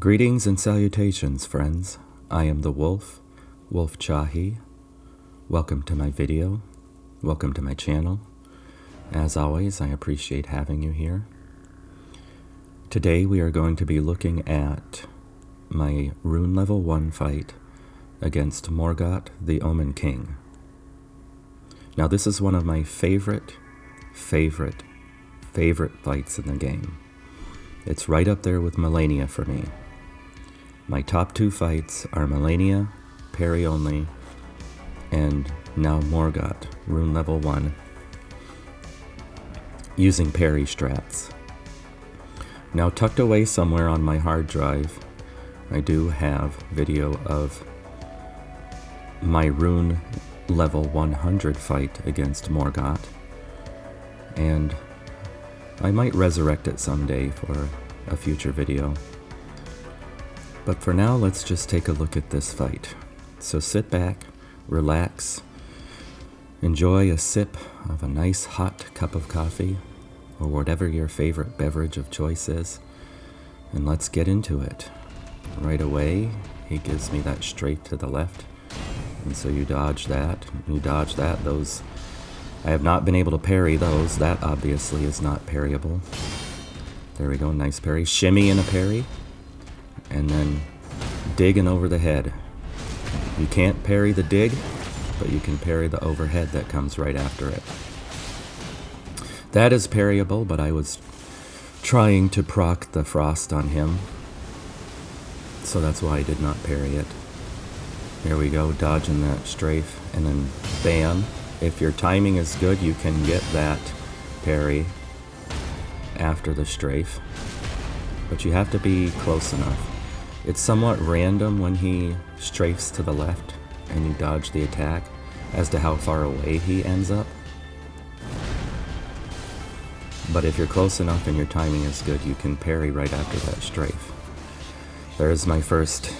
Greetings and salutations, friends. I am the Wolf Chawhee. Welcome to my video. Welcome to my channel. As always, I appreciate having you here. Today we are going to be looking at my Rune Level 1 fight against Morgott, the Omen King. Now this is one of my favorite fights in the game. It's right up there with Malenia for me. My top two fights are Malenia, Parry Only, and now Morgott, Rune Level 1, using parry strats. Now tucked away somewhere on my hard drive, I do have video of my Rune Level 100 fight against Morgott, and I might resurrect it someday for a future video. But for now, let's just take a look at this fight. So sit back, relax, enjoy a sip of a nice hot cup of coffee, or whatever your favorite beverage of choice is, and let's get into it. Right away, he gives me that straight to the left, and so you dodge that, those, I have not been able to parry those. That obviously is not parryable. There we go, nice parry. Shimmy and a parry. And then digging over the head. You can't parry the dig, but you can parry the overhead that comes right after it. That is parryable, but I was trying to proc the frost on him, so that's why I did not parry it. There we go, dodging that strafe, and then bam. If your timing is good, you can get that parry after the strafe, but you have to be close enough. It's somewhat random when he strafes to the left and you dodge the attack as to how far away he ends up. But if you're close enough and your timing is good, you can parry right after that strafe. There's my first,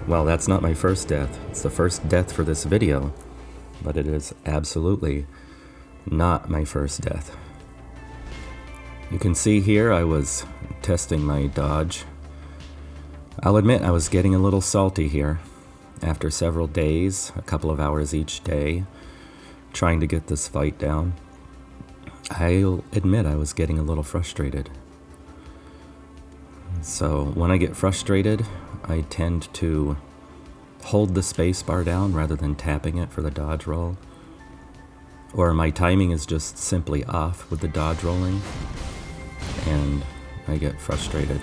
well, that's not my first death. It's the first death for this video, but it is absolutely not my first death. You can see here I was testing my dodge. I'll admit I was getting a little salty here. After several days, a couple of hours each day, trying to get this fight down, I'll admit I was getting a little frustrated. So when I get frustrated, I tend to hold the spacebar down rather than tapping it for the dodge roll. Or my timing is just simply off with the dodge rolling, and I get frustrated.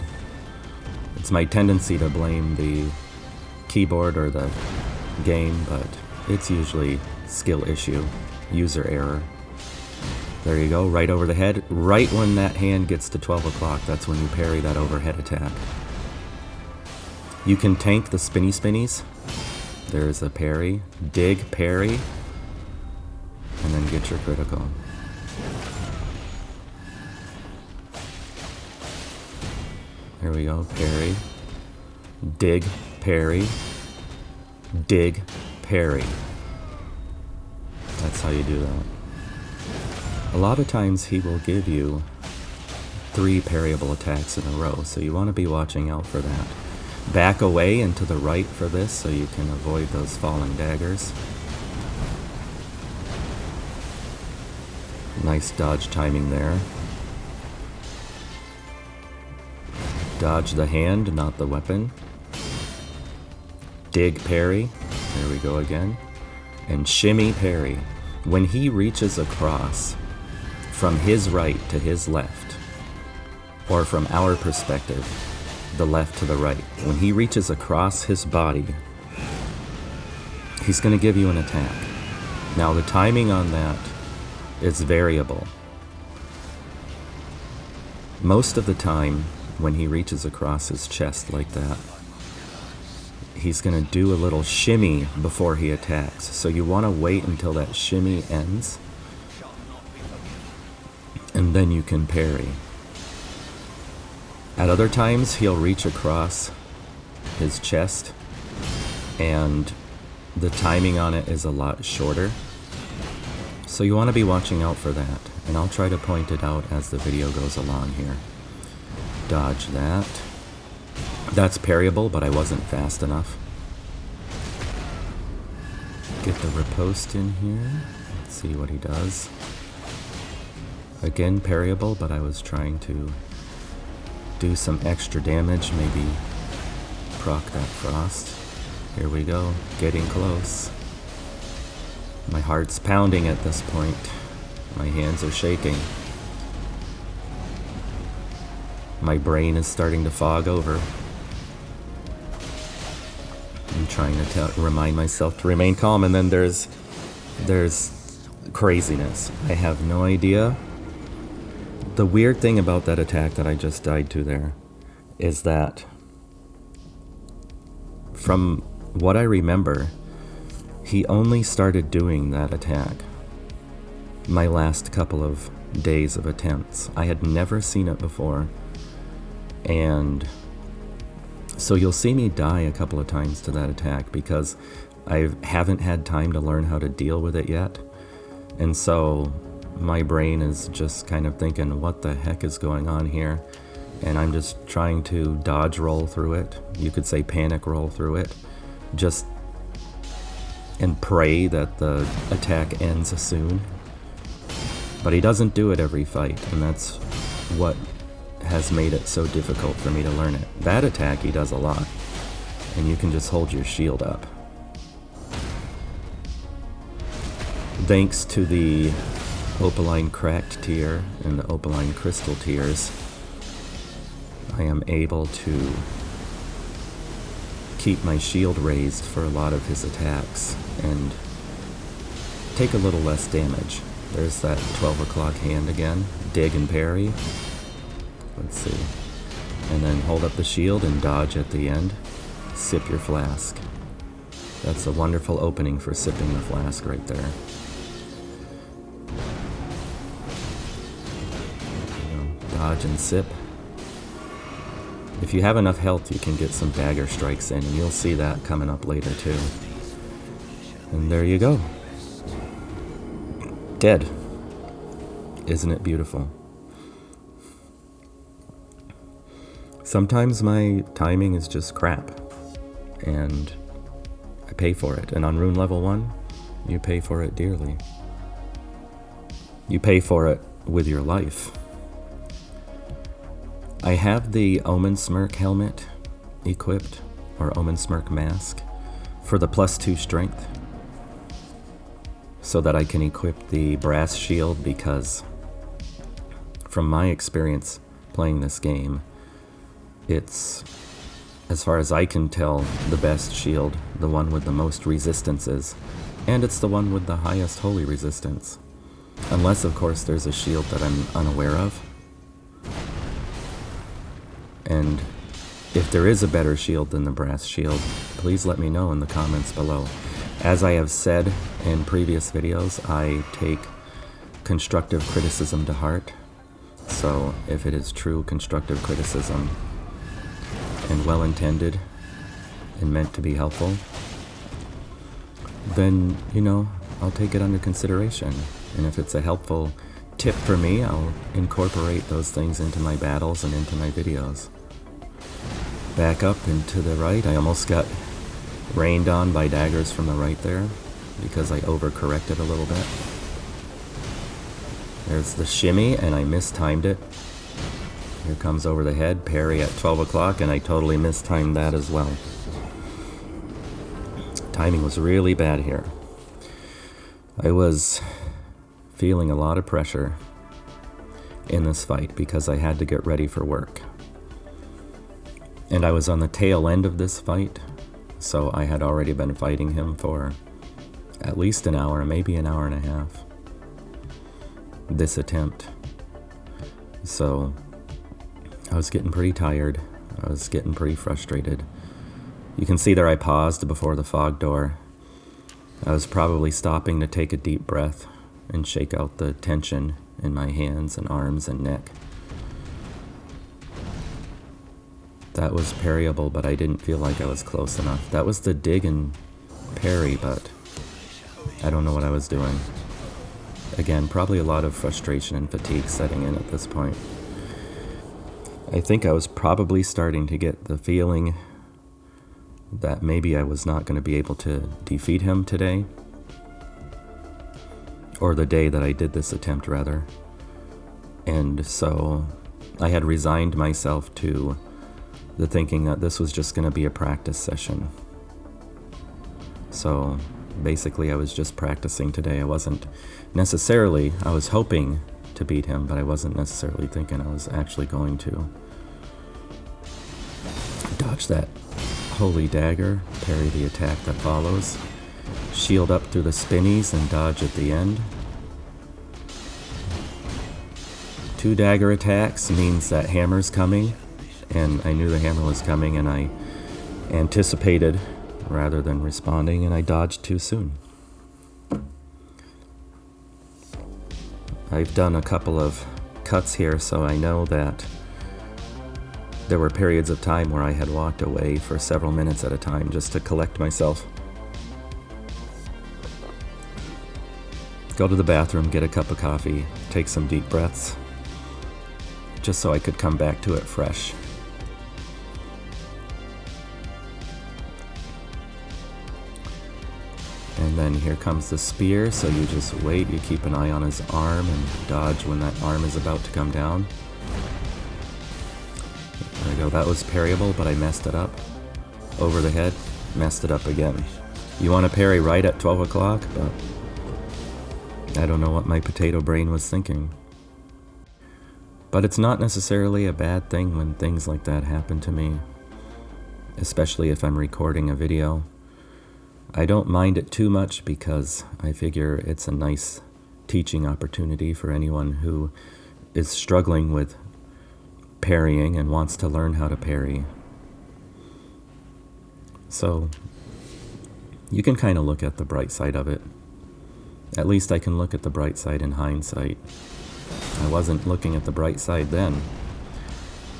It's my tendency to blame the keyboard or the game, but it's usually skill issue, user error. There you go, right over the head. Right when that hand gets to 12 o'clock, that's when you parry that overhead attack. You can tank the spinnies. There's a parry, dig, parry, and then get your critical. There we go, parry, dig, parry, dig, parry. That's how you do that. A lot of times he will give you 3 parryable attacks in a row, so you want to be watching out for that. Back away and to the right for this so you can avoid those falling daggers. Nice dodge timing there. Dodge the hand, not the weapon. Dig parry. There we go again. And shimmy parry. When he reaches across from his right to his left, or from our perspective, the left to the right, when he reaches across his body, he's going to give you an attack. Now the timing on that is variable. Most of the time, when he reaches across his chest like that, he's going to do a little shimmy before he attacks. So you want to wait until that shimmy ends, and then you can parry. At other times, he'll reach across his chest, and the timing on it is a lot shorter. So you want to be watching out for that, and I'll try to point it out as the video goes along here. Dodge that. That's parryable, but I wasn't fast enough. Get the riposte in here. Let's see what he does. Again, parryable, but I was trying to do some extra damage, maybe proc that frost. Here we go, getting close. My heart's pounding at this point. My hands are shaking. My brain is starting to fog over. I'm trying to remind myself to remain calm, and then there's craziness. I have no idea. The weird thing about that attack that I just died to there is that, from what I remember, he only started doing that attack my last couple of days of attempts. I had never seen it before, and so you'll see me die a couple of times to that attack because I haven't had time to learn how to deal with it yet. And so my brain is just kind of thinking, what the heck is going on here? And I'm just trying to dodge roll through it. You could say panic roll through it. Just and pray that the attack ends soon. But he doesn't do it every fight, and that's what has made it so difficult for me to learn it. That attack he does a lot, and you can just hold your shield up. Thanks to the Opaline Cracked tier and the Opaline Crystal tiers, I am able to keep my shield raised for a lot of his attacks and take a little less damage. There's that 12 o'clock hand again. Dig and parry. Let's see. And then hold up the shield and dodge at the end. Sip your flask. That's a wonderful opening for sipping the flask right there. Dodge and sip. If you have enough health, you can get some dagger strikes in, and you'll see that coming up later too. And there you go. Dead. Isn't it beautiful? Sometimes my timing is just crap, and I pay for it. And on Rune Level 1, you pay for it dearly. You pay for it with your life. I have the Omen Smirk helmet equipped, or Omen Smirk mask, for the +2 strength, so that I can equip the brass shield, because from my experience playing this game, it's, as far as I can tell, the best shield, the one with the most resistances, and it's the one with the highest holy resistance. Unless, of course, there's a shield that I'm unaware of. And if there is a better shield than the brass shield, please let me know in the comments below. As I have said in previous videos, I take constructive criticism to heart. So if it is true constructive criticism and well-intended and meant to be helpful, then, you know, I'll take it under consideration. And if it's a helpful tip for me, I'll incorporate those things into my battles and into my videos. Back up and to the right. I almost got rained on by daggers from the right there because I overcorrected a little bit. There's the shimmy, and I mistimed it. Here comes over the head, parry at 12 o'clock, and I totally mistimed that as well. Timing was really bad here. I was feeling a lot of pressure in this fight because I had to get ready for work. And I was on the tail end of this fight, so I had already been fighting him for at least an hour, maybe an hour and a half. This attempt. So I was getting pretty tired. I was getting pretty frustrated. You can see there I paused before the fog door. I was probably stopping to take a deep breath and shake out the tension in my hands and arms and neck. That was parryable, but I didn't feel like I was close enough. That was the dig and parry, but I don't know what I was doing. Again, probably a lot of frustration and fatigue setting in at this point. I think I was probably starting to get the feeling that maybe I was not going to be able to defeat him today. Or the day that I did this attempt, rather. And so I had resigned myself to the thinking that this was just going to be a practice session. So basically I was just practicing today. I was hoping to beat him, but I wasn't necessarily thinking I was actually going to. Dodge that holy dagger, parry the attack that follows, shield up through the spinnies and dodge at the end. 2 dagger attacks means that hammer's coming, and I knew the hammer was coming, and I anticipated rather than responding, and I dodged too soon. I've done a couple of cuts here, so I know that there were periods of time where I had walked away for several minutes at a time just to collect myself. Go to the bathroom, get a cup of coffee, take some deep breaths, just so I could come back to it fresh. And then here comes the spear, so you just wait, you keep an eye on his arm and dodge when that arm is about to come down. There we go, that was parryable, but I messed it up. Over the head, messed it up again. You want to parry right at 12 o'clock, but I don't know what my potato brain was thinking. But it's not necessarily a bad thing when things like that happen to me, especially if I'm recording a video. I don't mind it too much because I figure it's a nice teaching opportunity for anyone who is struggling with parrying and wants to learn how to parry. So you can kind of look at the bright side of it. At least I can look at the bright side in hindsight. I wasn't looking at the bright side then.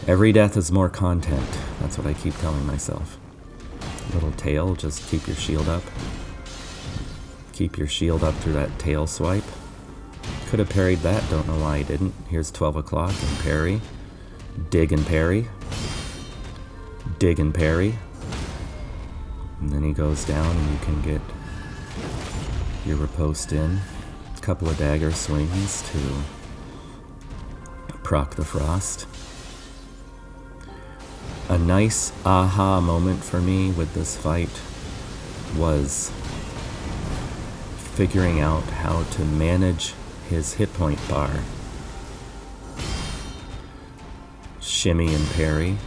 Every death is more content. That's what I keep telling myself. Little tail, just keep your shield up. Keep your shield up through that tail swipe. Could have parried that, don't know why I didn't. Here's 12 o'clock and parry. Dig and parry. Dig and parry. And then he goes down and you can get your riposte in. A couple of dagger swings to proc the frost. A nice aha moment for me with this fight was figuring out how to manage his hit point bar. Shimmy and parry.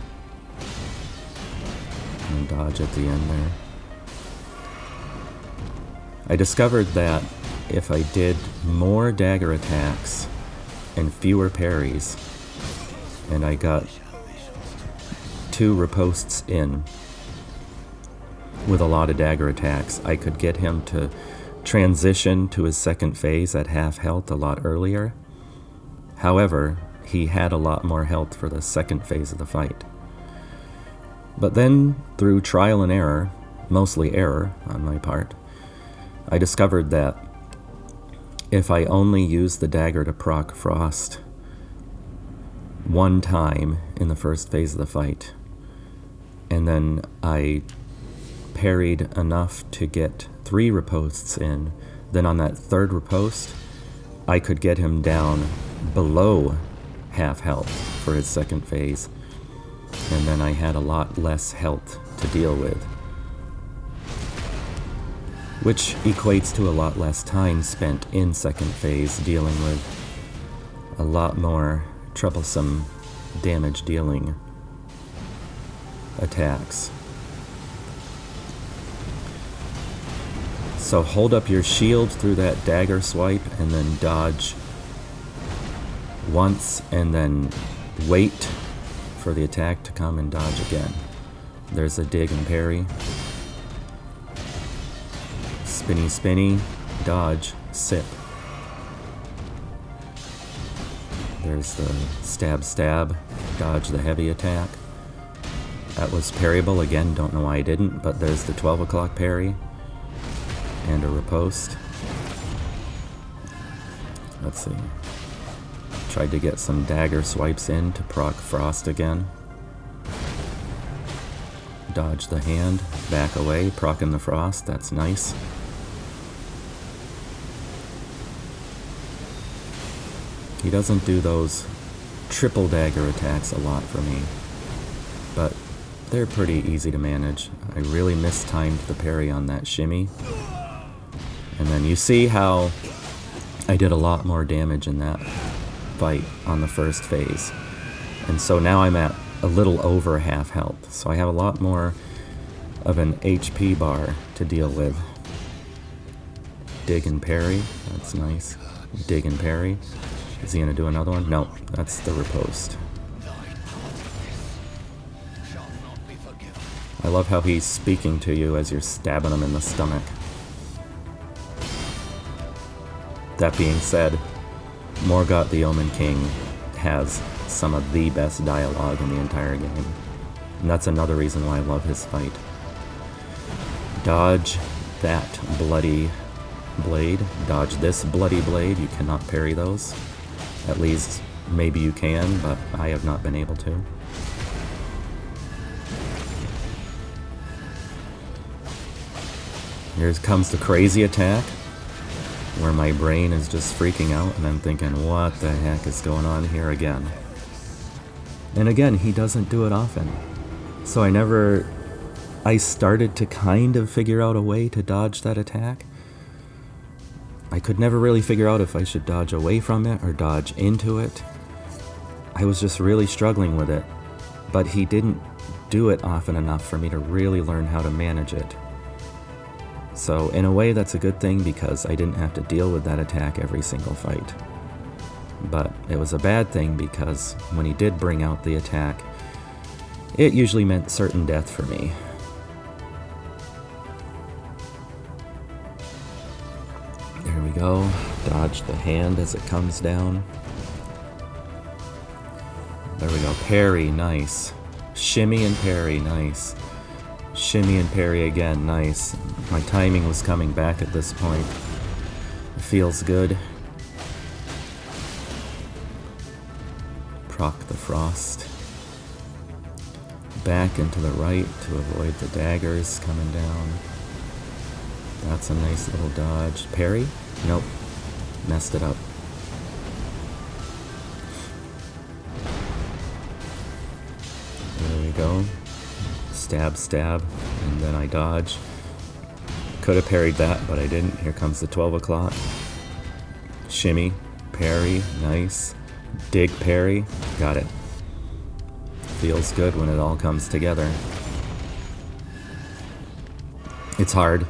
And dodge at the end there. I discovered that if I did more dagger attacks and fewer parries, and I got 2 ripostes in with a lot of dagger attacks, I could get him to transition to his second phase at half health a lot earlier. However, he had a lot more health for the second phase of the fight. But then, through trial and error, mostly error on my part, I discovered that if I only used the dagger to proc frost one time in the first phase of the fight, and then I parried enough to get 3 ripostes in, then on that third riposte, I could get him down below half health for his second phase, and then I had a lot less health to deal with, which equates to a lot less time spent in second phase dealing with a lot more troublesome damage dealing attacks. So hold up your shield through that dagger swipe and then dodge once and then wait for the attack to come and dodge again. There's a dig and parry. Spinny, spinny, dodge, sip. There's the stab, stab, dodge the heavy attack. That was parryable again, don't know why I didn't, but there's the 12 o'clock parry and a riposte. Let's see. Tried to get some dagger swipes in to proc Frost again. Dodge the hand, back away, procking the Frost, that's nice. He doesn't do those triple dagger attacks a lot for me, but they're pretty easy to manage. I really mistimed the parry on that shimmy. And then you see how I did a lot more damage in that fight on the first phase. And so now I'm at a little over half health, so I have a lot more of an HP bar to deal with. Dig and parry, that's nice. Dig and parry. Is he gonna do another one? No, that's the riposte. I love how he's speaking to you as you're stabbing him in the stomach. That being said, Morgott the Omen King has some of the best dialogue in the entire game. And that's another reason why I love his fight. Dodge that bloody blade. Dodge this bloody blade. You cannot parry those. At least, maybe you can, but I have not been able to. Here comes the crazy attack, where my brain is just freaking out and I'm thinking, what the heck is going on here again? And again, he doesn't do it often. So I started to kind of figure out a way to dodge that attack. I could never really figure out if I should dodge away from it or dodge into it. I was just really struggling with it, but he didn't do it often enough for me to really learn how to manage it. So in a way that's a good thing because I didn't have to deal with that attack every single fight. But it was a bad thing because when he did bring out the attack, it usually meant certain death for me. There we go. Dodge the hand as it comes down. There we go. Parry, nice. Shimmy and parry, nice. Shimmy and parry again, nice. My timing was coming back at this point. It feels good. Proc the Frost. Back and to the right to avoid the daggers coming down. That's a nice little dodge. Parry? Nope. Messed it up. There we go. Stab, stab, and then I dodge. Could have parried that, but I didn't. Here comes the 12 o'clock. Shimmy, parry, nice. Dig, parry, got it. Feels good when it all comes together. It's hard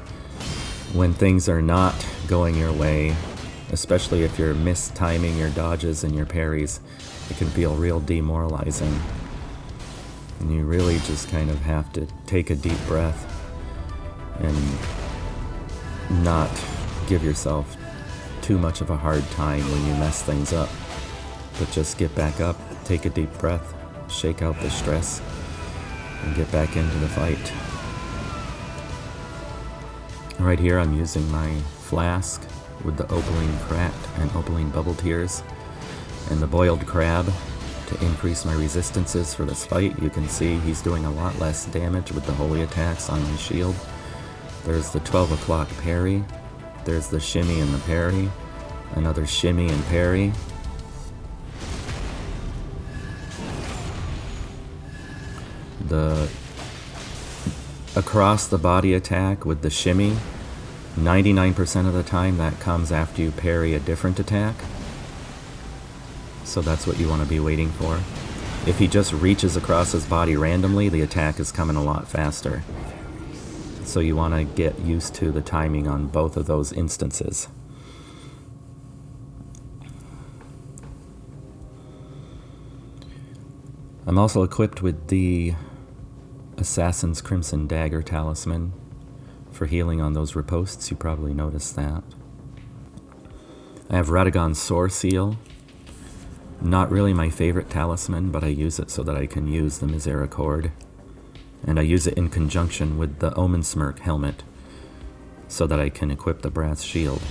when things are not going your way, especially if you're mistiming your dodges and your parries. It can feel real demoralizing. And you really just kind of have to take a deep breath and not give yourself too much of a hard time when you mess things up. But just get back up, take a deep breath, shake out the stress, and get back into the fight. Right here I'm using my flask with the opaline cracked and opaline bubble tears and the boiled crab to increase my resistances for this fight. You can see he's doing a lot less damage with the holy attacks on my shield. There's the 12 o'clock parry. There's the shimmy and the parry. Another shimmy and parry. The across the body attack with the shimmy, 99% of the time that comes after you parry a different attack. So that's what you want to be waiting for. If he just reaches across his body randomly, the attack is coming a lot faster. So you want to get used to the timing on both of those instances. I'm also equipped with the Assassin's Crimson Dagger Talisman for healing on those ripostes. You probably noticed that. I have Radagon's Sore Seal. Not really my favorite talisman, but I use it so that I can use the Misericord. And I use it in conjunction with the Omen Smirk helmet so that I can equip the brass shield.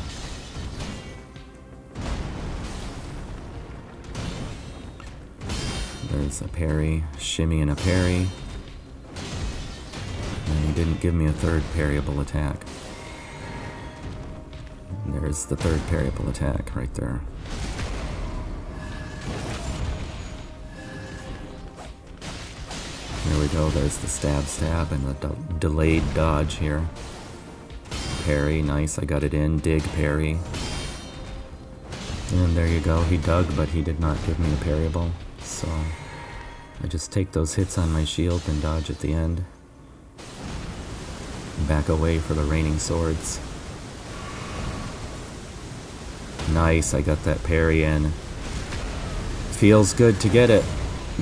There's a parry, shimmy and a parry. And he didn't give me a third parryable attack. There's the third parryable attack right there. There we go, there's the stab and the delayed dodge here. Parry, nice, I got it in. Dig, parry. And there you go, he dug, but he did not give me a parryable. So I just take those hits on my shield and dodge at the end. Back away for the raining swords. Nice, I got that parry in. Feels good to get it,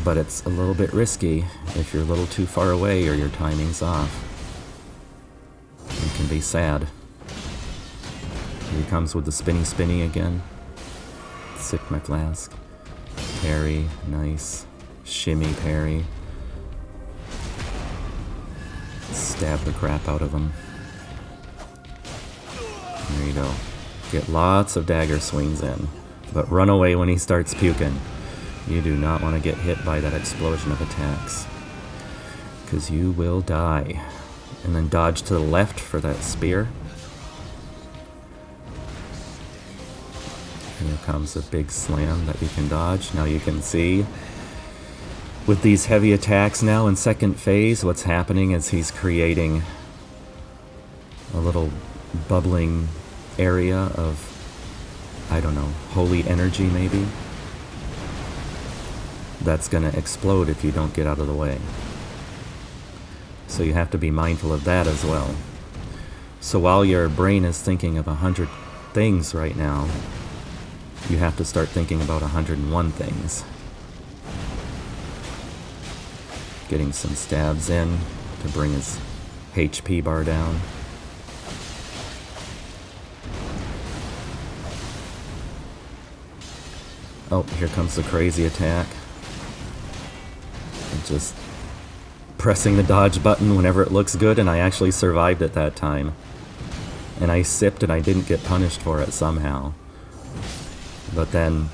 but it's a little bit risky if you're a little too far away or your timing's off. It can be sad. Here he comes with the spinny again. Sip my flask. Parry, nice. Shimmy parry. Stab the crap out of him. There you go. Get lots of dagger swings in, but run away when he starts puking. You do not want to get hit by that explosion of attacks, because you will die. And then dodge to the left for that spear. Here comes a big slam that you can dodge. Now you can see with these heavy attacks now in second phase, what's happening is he's creating a little bubbling area of, I don't know, holy energy maybe. That's gonna explode if you don't get out of the way. So you have to be mindful of that as well. So while your brain is thinking of 100 things right now, you have to start thinking about 101 things. Getting some stabs in to bring his HP bar down. Oh, here comes the crazy attack. And just pressing the dodge button whenever it looks good, and I actually survived it that time. And I sipped and I didn't get punished for it somehow. But then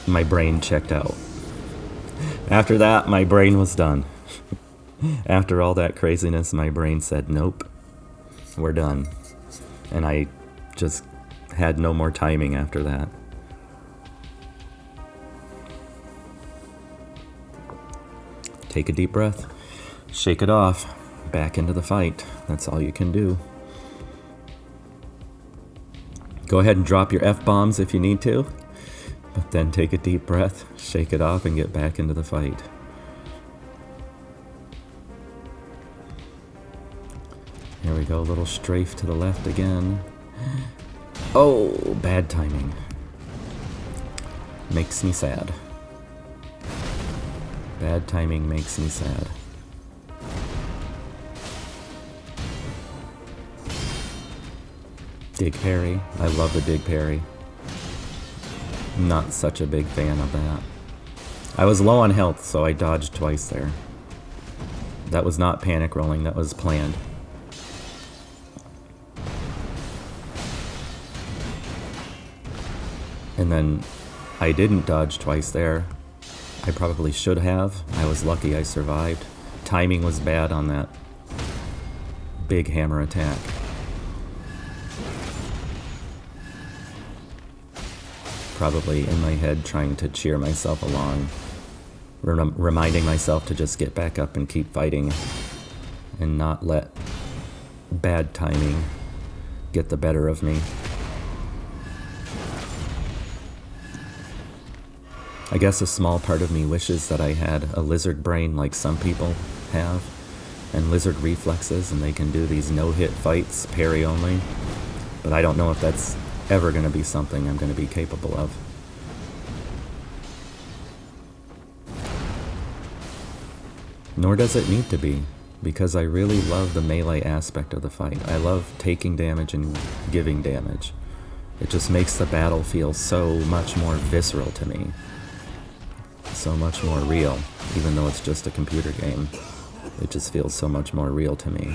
my brain checked out. After that, my brain was done. After all that craziness, my brain said, nope, we're done. And I just had no more timing after that. Take a deep breath, shake it off, back into the fight. That's all you can do. Go ahead and drop your F-bombs if you need to, but then take a deep breath, shake it off, and get back into the fight. Here we go, a little strafe to the left again. Oh, bad timing. Makes me sad. Bad timing makes me sad. Dig parry. I love the dig parry. Not such a big fan of that. I was low on health, so I dodged twice there. That was not panic rolling, that was planned. And then I didn't dodge twice there. I probably should have. I was lucky I survived. Timing was bad on that big hammer attack. Probably in my head trying to cheer myself along, reminding myself to just get back up and keep fighting and not let bad timing get the better of me. I guess a small part of me wishes that I had a lizard brain like some people have, and lizard reflexes, and they can do these no-hit fights, parry only, but I don't know if that's ever going to be something I'm going to be capable of. Nor does it need to be, because I really love the melee aspect of the fight. I love taking damage and giving damage. It just makes the battle feel so much more visceral to me. So much more real, even though it's just a computer game. It just feels so much more real to me.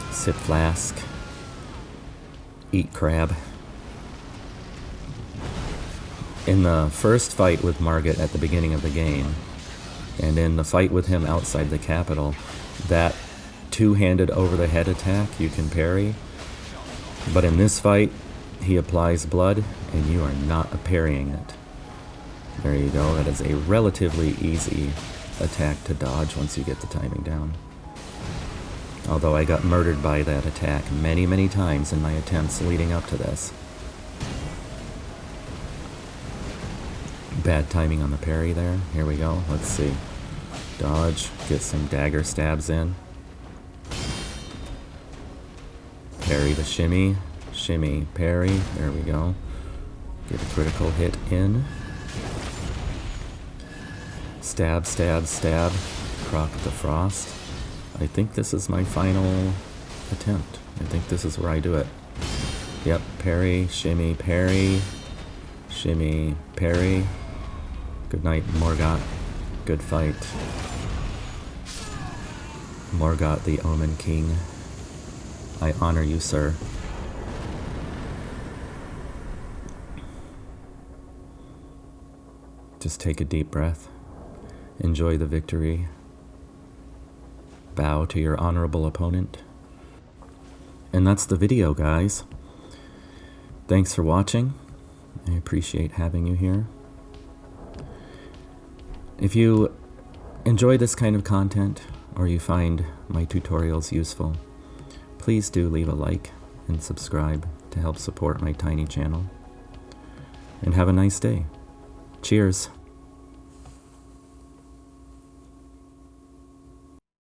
Sip flask. Eat crab. In the first fight with Margit at the beginning of the game, and in the fight with him outside the capital, that two-handed over-the-head attack you can parry. But in this fight, he applies blood, and you are not parrying it. There you go. That is a relatively easy attack to dodge once you get the timing down. Although I got murdered by that attack many, many times in my attempts leading up to this. Bad timing on the parry there. Here we go. Let's see. Dodge. Get some dagger stabs in. Parry the shimmy. Shimmy, parry. There we go. Get a critical hit in. Stab, stab, stab. Crock the frost. I think this is my final attempt. I think this is where I do it. Yep, parry, shimmy, parry. Shimmy, parry. Good night, Morgott. Good fight. Morgott, the Omen King. I honor you, sir. Just take a deep breath. Enjoy the victory. Bow to your honorable opponent. And that's the video, guys. Thanks for watching. I appreciate having you here. If you enjoy this kind of content, or you find my tutorials useful, please do leave a like and subscribe to help support my tiny channel. And have a nice day. Cheers.